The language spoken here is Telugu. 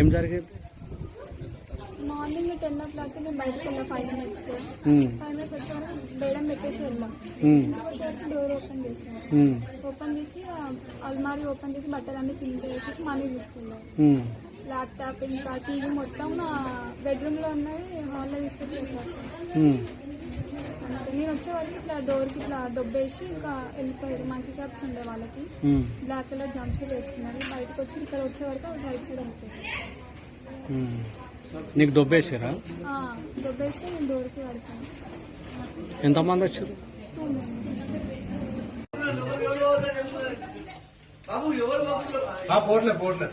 ఏం జరిగింది? మార్నింగ్ 10 o'clock నేను బయటకు వెళ్ళా 5 minutes వచ్చాను. బేడం పెట్టేసి వెళ్ళాం. వచ్చేసరికి డోర్ ఓపెన్ చేసి అల్మారీ ఓపెన్ చేసి బట్టలన్నీ ఫిల్ చేసి మనీ తీసుకెళ్ళారు. ల్యాప్టాప్ ఇంకా టీవీ మొత్తం బెడ్రూమ్ లో ఉన్నది హాల్లో తీసుకొచ్చి పెట్టేస్తాను. నేను వచ్చే వరకు ఇట్లా డోర్కి ఇట్లా దొబ్బేసి ఇంకా వెళ్ళిపోయారు. మంకీ క్యాప్స్ ఉండే వాళ్ళకి, బ్లాక్ కలర్ జంప్ సూట్ వేసుకున్నారు. బయటకు వచ్చి ఇక్కడ వచ్చే వరకు రైట్ సైడ్ వెళ్ళిపోయారు. నీకు దొబ్బేసారా? దొబ్బేసి నేను డోర్కి పడుతాను. ఎంతమంది వచ్చారు? 2 members. పోట్లే